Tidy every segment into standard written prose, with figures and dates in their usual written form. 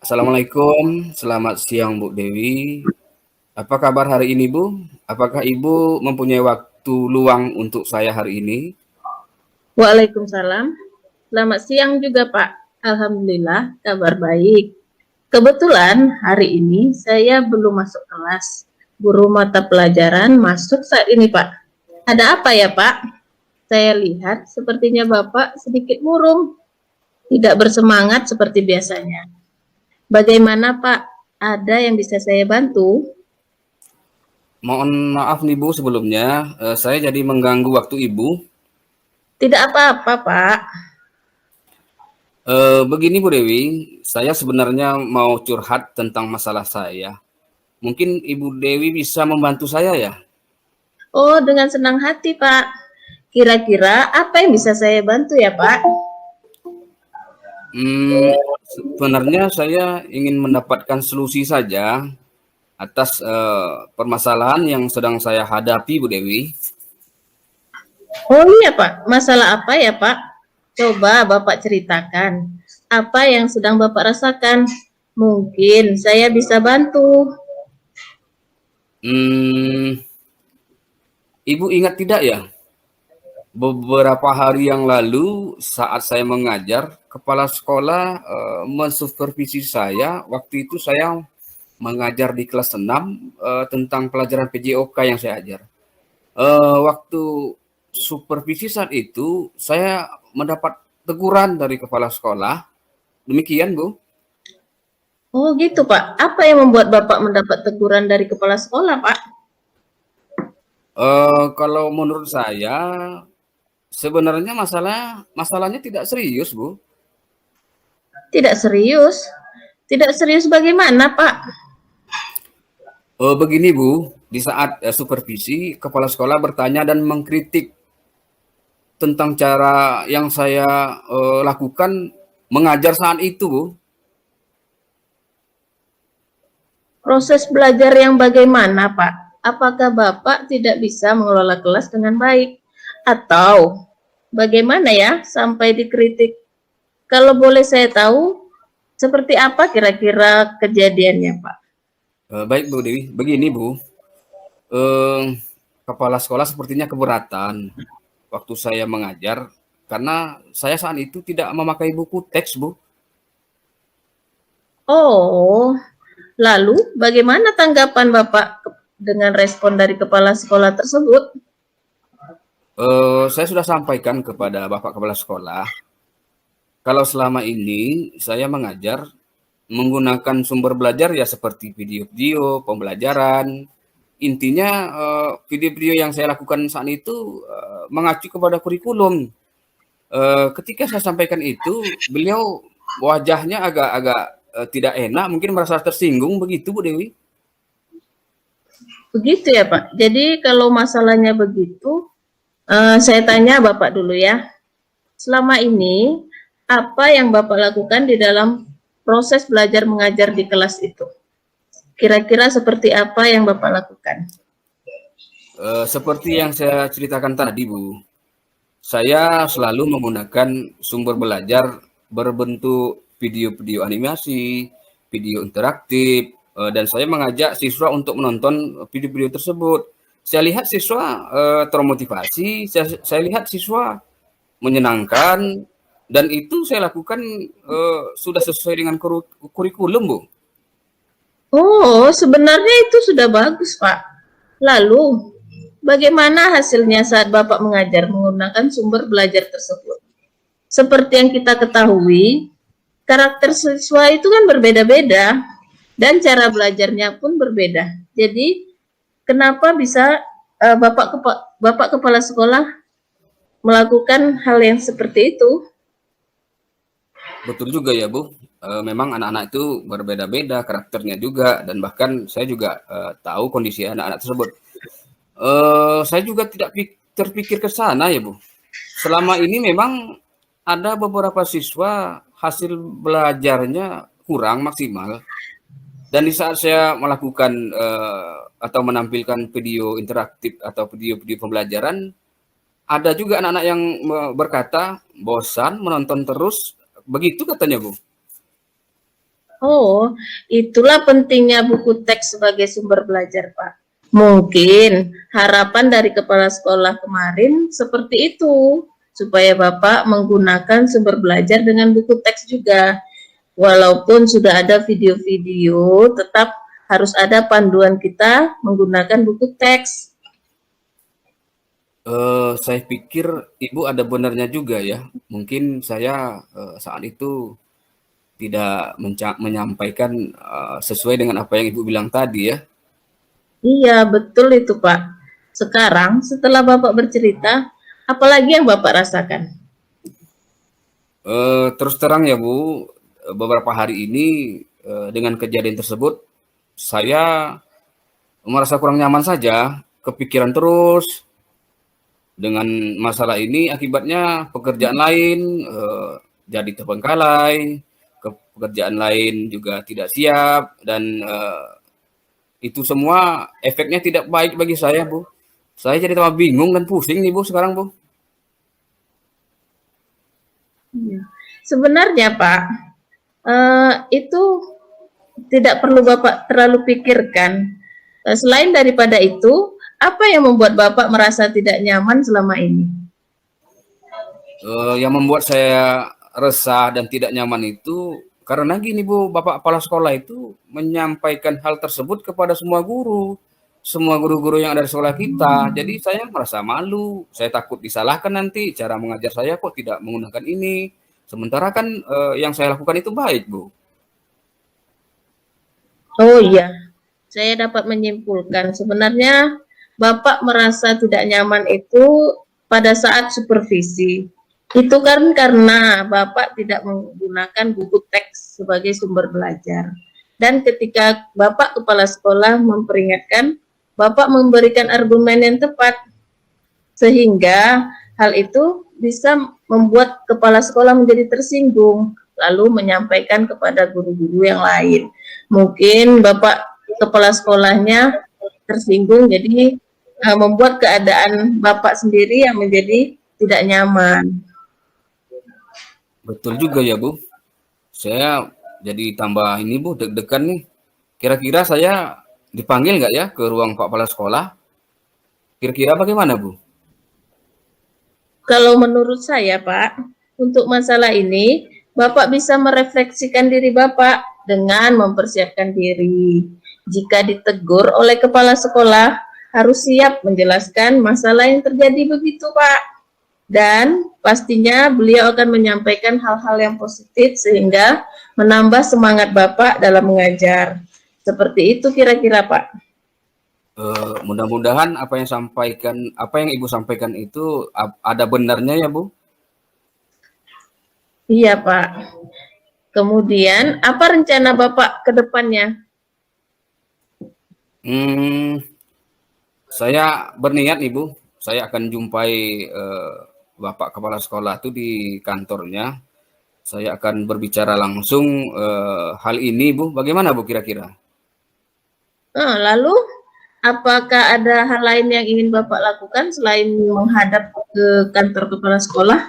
Assalamualaikum, selamat siang Bu Dewi. Apa kabar hari ini Bu? Apakah Ibu mempunyai waktu luang untuk saya hari ini? Waalaikumsalam. Selamat siang juga Pak. Alhamdulillah, kabar baik. Kebetulan hari ini saya belum masuk kelas. Guru mata pelajaran masuk saat ini Pak. Ada apa ya Pak? Saya lihat sepertinya Bapak sedikit murung, tidak bersemangat seperti biasanya. Bagaimana Pak? Ada yang bisa saya bantu? Mohon maaf nih Bu sebelumnya, saya jadi mengganggu waktu Ibu. Tidak apa-apa Pak. Begini Bu Dewi, saya sebenarnya mau curhat tentang masalah saya. Mungkin Ibu Dewi bisa membantu saya ya? Oh, dengan senang hati Pak. Kira-kira apa yang bisa saya bantu ya Pak? Sebenarnya saya ingin mendapatkan solusi saja atas permasalahan yang sedang saya hadapi Bu Dewi. Oh iya Pak, masalah apa ya Pak? Coba Bapak ceritakan. Apa yang sedang Bapak rasakan? Mungkin saya bisa bantu. Hmm, Ibu ingat tidak ya? Beberapa hari yang lalu saat saya mengajar, kepala sekolah mensupervisi saya. Waktu itu saya mengajar di kelas 6 tentang pelajaran PJOK yang saya ajar. Waktu supervisi saat itu saya mendapat teguran dari kepala sekolah. Demikian, Bu. Oh gitu Pak. Apa yang membuat Bapak mendapat teguran dari kepala sekolah Pak? Kalau menurut saya sebenarnya masalahnya tidak serius, Bu. Tidak serius. Tidak serius bagaimana Pak? Begini Bu, di saat supervisi, kepala sekolah bertanya dan mengkritik tentang cara yang saya lakukan mengajar saat itu, Bu. Proses belajar yang bagaimana Pak? Apakah Bapak tidak bisa mengelola kelas dengan baik? Atau bagaimana ya sampai dikritik? Kalau boleh saya tahu, seperti apa kira-kira kejadiannya, Pak? Baik Bu Dewi, begini Bu, eh, kepala sekolah sepertinya keberatan waktu saya mengajar karena saya saat itu tidak memakai buku teks, Bu. Oh, lalu bagaimana tanggapan Bapak dengan respon dari kepala sekolah tersebut? Saya sudah sampaikan kepada Bapak Kepala Sekolah, kalau selama ini saya mengajar menggunakan sumber belajar ya seperti video-video pembelajaran. Intinya video-video yang saya lakukan saat itu mengacu kepada kurikulum. Ketika saya sampaikan itu, beliau wajahnya agak-agak tidak enak, mungkin merasa tersinggung begitu, Bu Dewi. Begitu ya, Pak. Jadi kalau masalahnya begitu, saya tanya Bapak dulu ya. Selama ini, apa yang Bapak lakukan di dalam proses belajar mengajar di kelas itu? Kira-kira seperti apa yang Bapak lakukan? Seperti yang saya ceritakan tadi, Bu, saya selalu menggunakan sumber belajar berbentuk video-video animasi, video interaktif, dan saya mengajak siswa untuk menonton video-video tersebut. Saya lihat siswa termotivasi, saya lihat siswa menyenangkan, dan itu saya lakukan sudah sesuai dengan kurikulum, Bu. Oh, sebenarnya itu sudah bagus, Pak. Lalu, bagaimana hasilnya saat Bapak mengajar menggunakan sumber belajar tersebut? Seperti yang kita ketahui, karakter siswa itu kan berbeda-beda dan cara belajarnya pun berbeda. Jadi, kenapa bisa Bapak kepala sekolah melakukan hal yang seperti itu? Betul juga ya, Bu. Memang anak-anak itu berbeda-beda karakternya juga, dan bahkan saya juga tahu kondisi anak-anak tersebut. Saya juga tidak terpikir ke sana ya, Bu. Selama ini memang ada beberapa siswa hasil belajarnya kurang maksimal, dan di saat saya melakukan atau menampilkan video interaktif atau video-video pembelajaran, ada juga anak-anak yang berkata bosan menonton terus, begitu katanya, Bu. Oh, itulah pentingnya buku teks sebagai sumber belajar, Pak. Mungkin harapan dari kepala sekolah kemarin seperti itu, supaya Bapak menggunakan sumber belajar dengan buku teks juga. Walaupun sudah ada video-video, tetap harus ada panduan kita menggunakan buku teks. Saya pikir Ibu ada benarnya juga ya. Mungkin saya saat itu tidak menyampaikan sesuai dengan apa yang Ibu bilang tadi ya. Iya, betul itu, Pak. Sekarang, setelah Bapak bercerita, apalagi yang Bapak rasakan? Terus terang ya Bu, beberapa hari ini dengan kejadian tersebut saya merasa kurang nyaman saja, kepikiran terus dengan masalah ini. Akibatnya pekerjaan lain jadi terbengkalai, pekerjaan lain juga tidak siap, dan itu semua efeknya tidak baik bagi saya, Bu. Saya jadi tambah bingung dan pusing nih, Bu, sekarang, Bu. Iya. Sebenarnya, Pak, itu tidak perlu Bapak terlalu pikirkan. Selain daripada itu, apa yang membuat Bapak merasa tidak nyaman selama ini? Yang membuat saya resah dan tidak nyaman itu karena gini Bu, Bapak Kepala Sekolah itu menyampaikan hal tersebut kepada semua guru-guru yang ada di sekolah kita. Jadi saya merasa malu, saya takut disalahkan nanti cara mengajar saya kok tidak menggunakan ini. Sementara kan yang saya lakukan itu baik, Bu. Oh iya, saya dapat menyimpulkan sebenarnya Bapak merasa tidak nyaman itu pada saat supervisi. Itu kan karena Bapak tidak menggunakan buku teks sebagai sumber belajar. Dan ketika Bapak Kepala Sekolah memperingatkan, Bapak memberikan argumen yang tepat. Sehingga hal itu bisa membuat Kepala Sekolah menjadi tersinggung, lalu menyampaikan kepada guru-guru yang lain. Mungkin Bapak Kepala Sekolahnya tersinggung, jadi membuat keadaan Bapak sendiri yang menjadi tidak nyaman. Betul juga ya, Bu. Saya jadi tambah ini, Bu, deg-degan nih. Kira-kira saya dipanggil nggak ya ke ruang Pak Kepala Sekolah? Kira-kira bagaimana, Bu? Kalau menurut saya, Pak, untuk masalah ini, Bapak bisa merefleksikan diri Bapak dengan mempersiapkan diri. Jika ditegur oleh kepala sekolah, harus siap menjelaskan masalah yang terjadi begitu, Pak. Dan pastinya beliau akan menyampaikan hal-hal yang positif sehingga menambah semangat Bapak dalam mengajar. Seperti itu kira-kira, Pak. Mudah-mudahan apa yang Ibu sampaikan itu ada benarnya ya, Bu. Iya, Pak. Kemudian, apa rencana Bapak ke depannya? Saya berniat nih, Bu. Saya akan jumpai Bapak Kepala Sekolah itu di kantornya. Saya akan berbicara langsung hal ini, Bu. Bagaimana, Bu, kira-kira? Lalu, apakah ada hal lain yang ingin Bapak lakukan selain menghadap ke kantor kepala sekolah?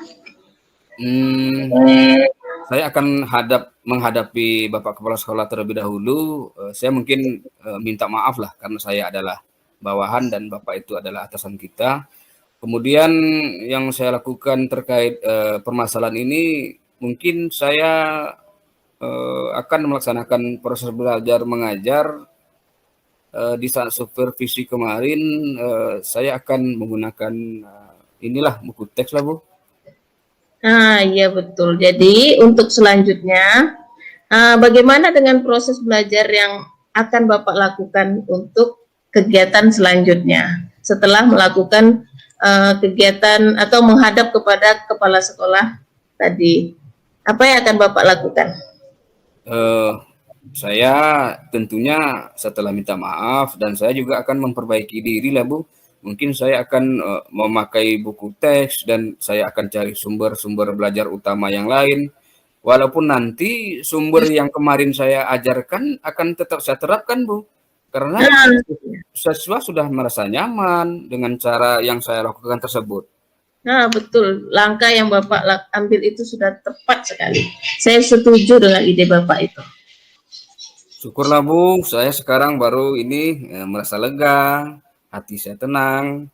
Saya akan menghadapi Bapak Kepala Sekolah terlebih dahulu. Saya mungkin minta maaf lah karena saya adalah bawahan dan Bapak itu adalah atasan kita. Kemudian yang saya lakukan terkait permasalahan ini, mungkin saya akan melaksanakan proses belajar mengajar. Di saat supervisi kemarin, saya akan menggunakan inilah buku teks lah, Bu. Iya betul. Jadi untuk selanjutnya, bagaimana dengan proses belajar yang akan Bapak lakukan untuk kegiatan selanjutnya setelah melakukan kegiatan atau menghadap kepada kepala sekolah tadi? Apa yang akan Bapak lakukan? Saya tentunya setelah minta maaf dan saya juga akan memperbaiki diri lah, Bu. Mungkin saya akan memakai buku teks dan saya akan cari sumber-sumber belajar utama yang lain. Walaupun nanti sumber yang kemarin saya ajarkan akan tetap saya terapkan, Bu. Karena siswa sudah merasa nyaman dengan cara yang saya lakukan tersebut. Nah, betul. Langkah yang Bapak ambil itu sudah tepat sekali. Saya setuju dengan ide Bapak itu. Syukurlah Bu, saya sekarang baru ini merasa lega, hati saya tenang.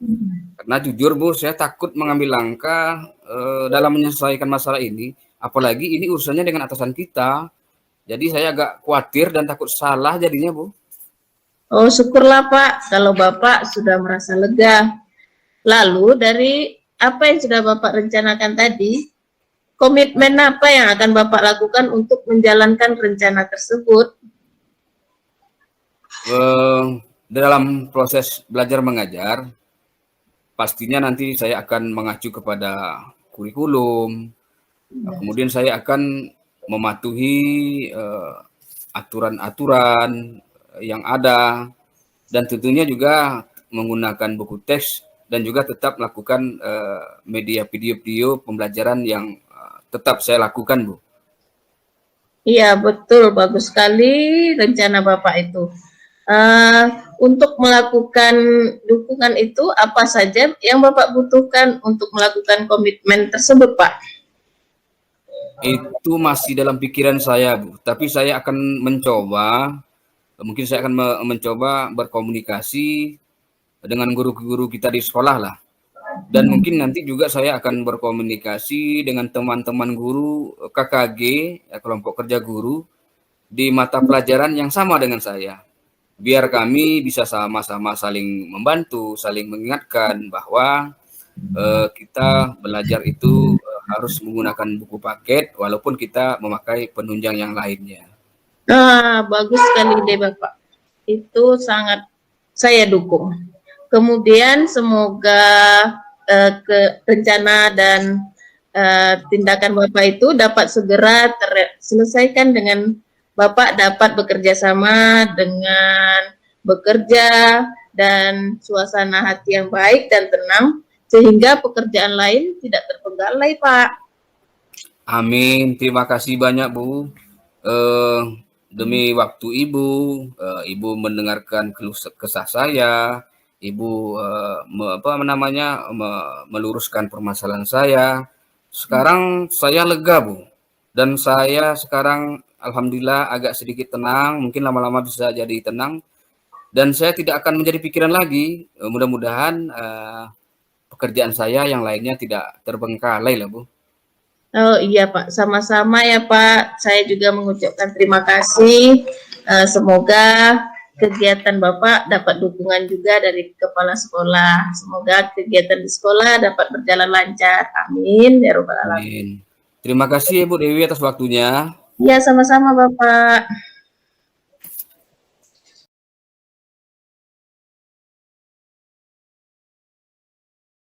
Karena jujur Bu, saya takut mengambil langkah dalam menyelesaikan masalah ini. Apalagi ini urusannya dengan atasan kita. Jadi saya agak khawatir dan takut salah jadinya Bu. Oh, syukurlah Pak, kalau Bapak sudah merasa lega. Lalu dari apa yang sudah Bapak rencanakan tadi, komitmen apa yang akan Bapak lakukan untuk menjalankan rencana tersebut? Dalam proses belajar mengajar, pastinya nanti saya akan mengacu kepada kurikulum. Kemudian saya akan mematuhi aturan-aturan yang ada, dan tentunya juga menggunakan buku teks dan juga tetap melakukan media video-video pembelajaran yang tetap saya lakukan, Bu. Iya, betul. Bagus sekali rencana Bapak itu. Untuk melakukan dukungan itu, apa saja yang Bapak butuhkan untuk melakukan komitmen tersebut, Pak? Itu masih dalam pikiran saya, Bu. Tapi saya akan mencoba, mungkin saya akan mencoba berkomunikasi dengan guru-guru kita di sekolah lah. Dan mungkin nanti juga saya akan berkomunikasi dengan teman-teman guru KKG, kelompok kerja guru, di mata pelajaran yang sama dengan saya. Biar kami bisa sama-sama saling membantu, saling mengingatkan bahwa kita belajar itu harus menggunakan buku paket walaupun kita memakai penunjang yang lainnya. Bagus sekali deh Bapak. Itu sangat saya dukung. Kemudian semoga rencana dan tindakan Bapak itu dapat segera terselesaikan dengan Bapak dapat bekerja sama dengan bekerja dan suasana hati yang baik dan tenang sehingga pekerjaan lain tidak terpenggalai, Pak. Amin. Terima kasih banyak, Bu. Demi waktu Ibu, Ibu mendengarkan keluh kesah saya, Ibu meluruskan permasalahan saya. Sekarang saya lega, Bu. Dan saya sekarang alhamdulillah agak sedikit tenang, mungkin lama-lama bisa jadi tenang. Dan saya tidak akan menjadi pikiran lagi. Mudah-mudahan pekerjaan saya yang lainnya tidak terbengkalai lah, Bu. Oh iya Pak, sama-sama ya Pak. Saya juga mengucapkan terima kasih. Semoga kegiatan Bapak dapat dukungan juga dari kepala sekolah. Semoga kegiatan di sekolah dapat berjalan lancar. Amin ya robbal alamin. Terima kasih Bu Dewi atas waktunya. Iya, sama-sama Bapak.